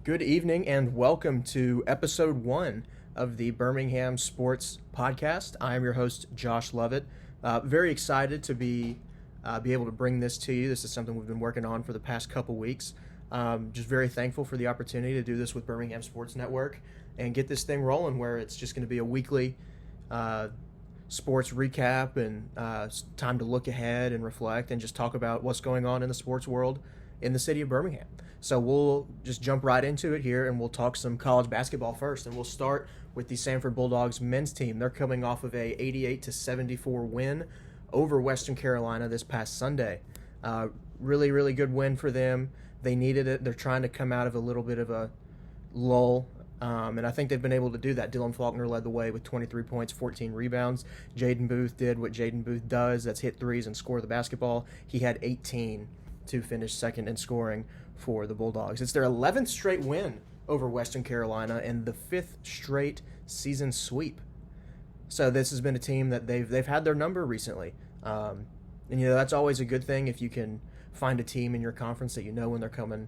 Good evening and welcome to episode 1 of the Birmingham Sports Podcast. I am your host, Josh Lovett. Very excited to be able to bring this to you. This is something we've been working on for the past couple weeks. Just very thankful for the opportunity to do this with Birmingham Sports Network and get this thing rolling where it's just going to be a weekly sports recap and time to look ahead and reflect and just talk about what's going on in the sports world in the city of Birmingham. So we'll just jump right into it here, and we'll talk some college basketball first. And we'll start with the Sanford Bulldogs men's team. They're coming off of a 88-74 win over Western Carolina this past Sunday. Really, really good win for them. They needed it. They're trying to come out of a little bit of a lull, and I think they've been able to do that. Dylan Faulkner led the way with 23 points, 14 rebounds. Jaden Booth did what Jaden Booth does. That's hit threes and score the basketball. He had 18 to finish second in scoring for the Bulldogs. It's their 11th straight win over Western Carolina and the 5th straight season sweep. So this has been a team that they've had their number recently. And that's always a good thing if you can find a team in your conference that you know when they're coming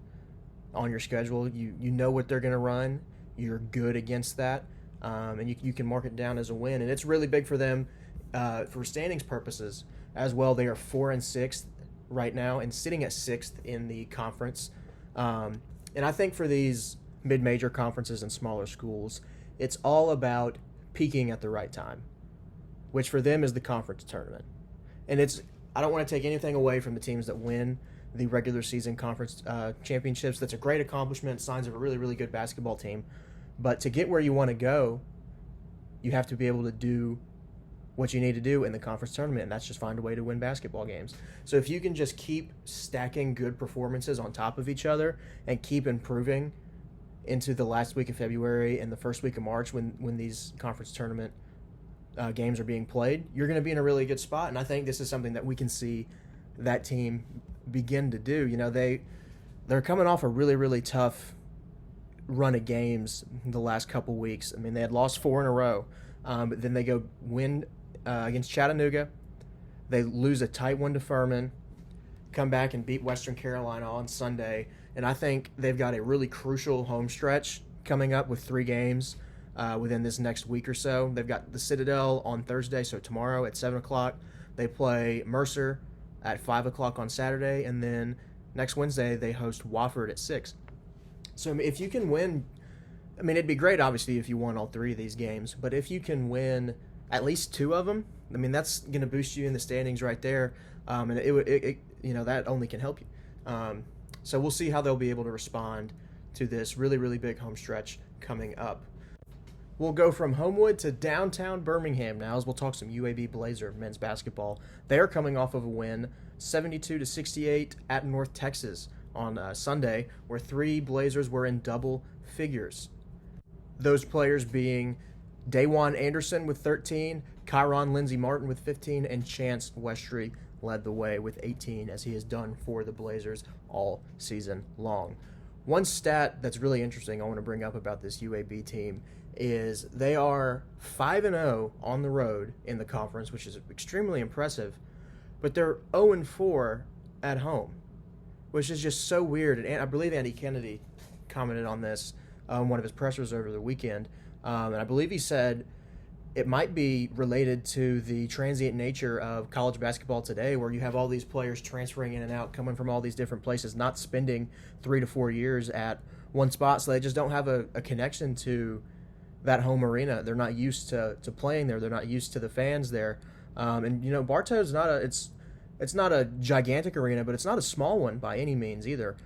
on your schedule. You know what they're going to run. You're good against that. And you can mark it down as a win. And it's really big for them for standings purposes as well. They are 4-6 right now and sitting at 6th in the conference. And I think for these mid-major conferences and smaller schools, it's all about peaking at the right time, which for them is the conference tournament. And I don't want to take anything away from the teams that win the regular season conference championships. That's a great accomplishment, signs of a really, really good basketball team. But to get where you want to go, you have to be able to do what you need to do in the conference tournament, and that's just find a way to win basketball games. So if you can just keep stacking good performances on top of each other and keep improving into the last week of February and the first week of March when these conference tournament games are being played, you're going to be in a really good spot. And I think this is something that we can see that team begin to do. They're coming off a really, really tough run of games the last couple weeks. I mean, they had lost 4 in a row, but then they go win against Chattanooga. They lose a tight one to Furman, come back and beat Western Carolina on Sunday. And I think they've got a really crucial home stretch coming up with 3 games within this next week or so. They've got the Citadel on Thursday, so tomorrow at 7 o'clock. They play Mercer at 5 o'clock on Saturday. And then next Wednesday, they host Wofford at 6. So if you can win, I mean, it'd be great, obviously, if you won all 3 of these games. But if you can win at least 2 of them, I mean, that's going to boost you in the standings right there. And that only can help you. So we'll see how they'll be able to respond to this really, really big home stretch coming up. We'll go from Homewood to downtown Birmingham now as we'll talk some UAB Blazer men's basketball. They are coming off of a win, 72-68 at North Texas on Sunday, where 3 Blazers were in double figures. Those players being Dawan Anderson with 13, Kyron Lindsey Martin with 15, and Chance Westry led the way with 18, as he has done for the Blazers all season long. One stat that's really interesting I want to bring up about this UAB team is they are 5-0 on the road in the conference, which is extremely impressive, but they're 0-4 at home, which is just so weird. And I believe Andy Kennedy commented on this on one of his pressers over the weekend, and I believe he said it might be related to the transient nature of college basketball today, where you have all these players transferring in and out, coming from all these different places, not spending 3 to 4 years at one spot, so they just don't have a connection to that home arena. They're not used to playing there. They're not used to the fans there. Bartow's it's not a gigantic arena, but it's not a small one by any means either.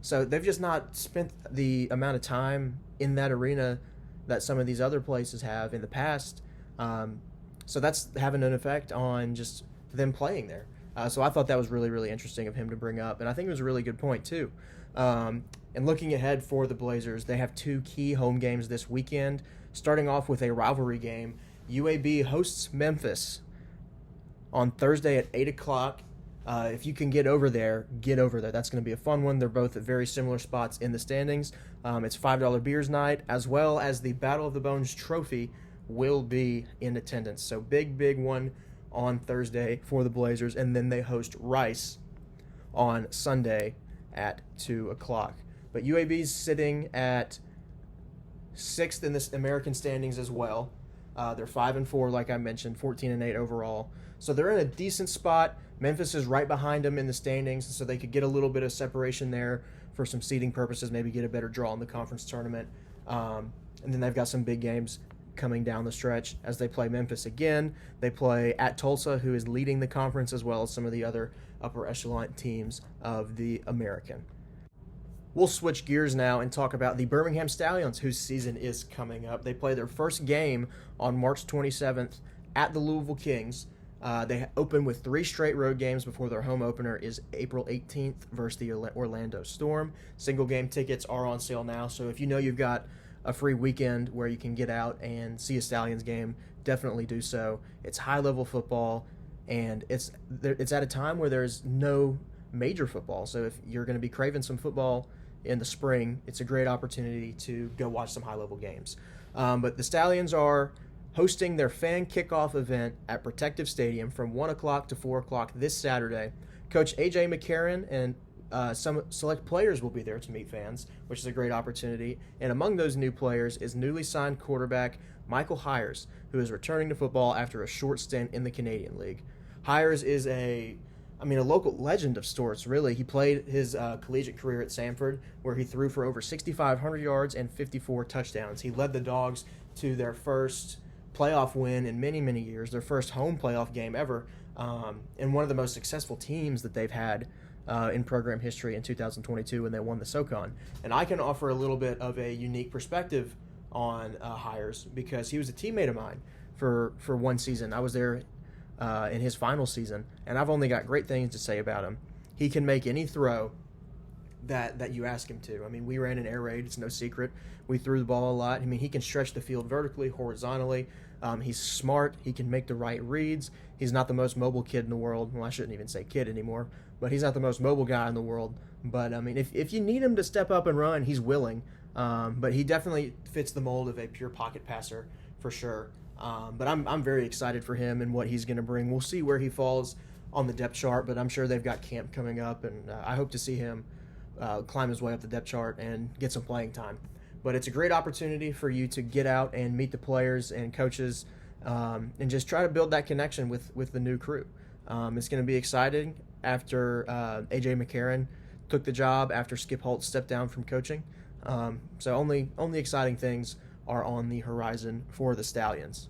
So they've just not spent the amount of time in that arena that some of these other places have in the past. So that's having an effect on just them playing there. So I thought that was really, really interesting of him to bring up, and I think it was a really good point too. And looking ahead for the Blazers, they have 2 key home games this weekend, starting off with a rivalry game. UAB hosts Memphis on Thursday at 8 o'clock. If you can get over there, get over there. That's going to be a fun one. They're both at very similar spots in the standings. It's $5 beers night, as well as the Battle of the Bones trophy will be in attendance. So big one on Thursday for the Blazers, and then they host Rice on Sunday at 2 o'clock. But UAB's sitting at 6th in this American standings as well. They're 5-4, like I mentioned, 14-8 overall. So they're in a decent spot. Memphis is right behind them in the standings, so they could get a little bit of separation there for some seeding purposes, maybe get a better draw in the conference tournament. And then they've got some big games coming down the stretch as they play Memphis again. They play at Tulsa, who is leading the conference, as well as some of the other upper echelon teams of the American. We'll switch gears now and talk about the Birmingham Stallions, whose season is coming up. They play their first game on March 27th at the Louisville Kings. They open with 3 straight road games before their home opener is April 18th versus the Orlando Storm. Single game tickets are on sale now, so if you know you've got a free weekend where you can get out and see a Stallions game, definitely do so. It's high-level football, and it's at a time where there's no major football. So if you're going to be craving some football in the spring, it's a great opportunity to go watch some high-level games. But the Stallions are hosting their fan kickoff event at Protective Stadium from 1 o'clock to 4 o'clock this Saturday. Coach A.J. McCarron and some select players will be there to meet fans, which is a great opportunity. And among those new players is newly signed quarterback Michael Hires, who is returning to football after a short stint in the Canadian League. Hires is a local legend of sorts, really. He played his collegiate career at Samford, where he threw for over 6,500 yards and 54 touchdowns. He led the Dogs to their first playoff win in many, many years, their first home playoff game ever, and one of the most successful teams that they've had in program history in 2022 when they won the SoCon. And I can offer a little bit of a unique perspective on Hires because he was a teammate of mine for one season. I was there in his final season, and I've only got great things to say about him. He can make any throw that you ask him to. I mean, we ran an air raid. It's no secret. We threw the ball a lot. I mean, he can stretch the field vertically, horizontally. He's smart. He can make the right reads. He's not the most mobile kid in the world. Well, I shouldn't even say kid anymore, but he's not the most mobile guy in the world. But, I mean, if you need him to step up and run, he's willing. But he definitely fits the mold of a pure pocket passer for sure. But I'm very excited for him and what he's going to bring. We'll see where he falls on the depth chart, but I'm sure they've got camp coming up, and I hope to see him climb his way up the depth chart and get some playing time. But it's a great opportunity for you to get out and meet the players and coaches and just try to build that connection with the new crew. It's going to be exciting after A.J. McCarron took the job, after Skip Holtz stepped down from coaching. So only exciting things are on the horizon for the Stallions.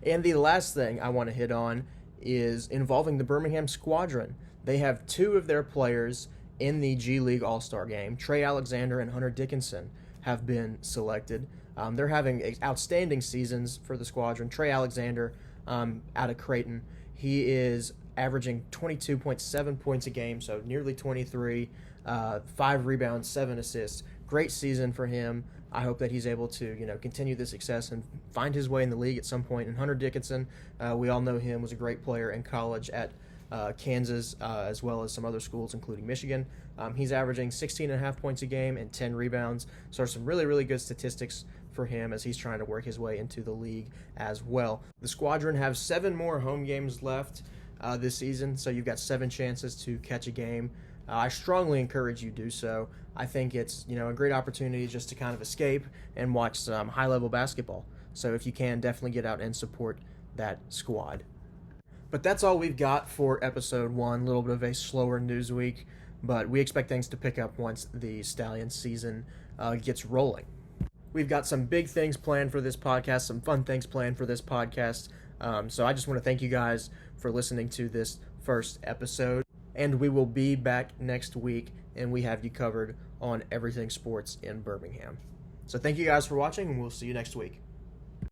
And the last thing I want to hit on is involving the Birmingham Squadron. They have 2 of their players in the G League All-Star game. Trey Alexander and Hunter Dickinson have been selected. They're having outstanding seasons for the Squadron. Trey Alexander out of Creighton, he is averaging 22.7 points a game, so nearly 23, 5 rebounds, 7 assists. Great season for him. I hope that he's able to, continue this success and find his way in the league at some point. And Hunter Dickinson, we all know him, was a great player in college at Kansas, as well as some other schools, including Michigan. He's averaging 16.5 points a game and 10 rebounds. So some really, really good statistics for him as he's trying to work his way into the league as well. The Squadron have 7 more home games left this season, so you've got 7 chances to catch a game. I strongly encourage you do so. I think it's a great opportunity just to kind of escape and watch some high-level basketball. So if you can, definitely get out and support that squad. But that's all we've got for episode 1. A little bit of a slower news week, but we expect things to pick up once the Stallions season gets rolling. We've got some big things planned for this podcast, some fun things planned for this podcast. So I just want to thank you guys for listening to this first episode. And we will be back next week, and we have you covered on everything sports in Birmingham. So thank you guys for watching, and we'll see you next week.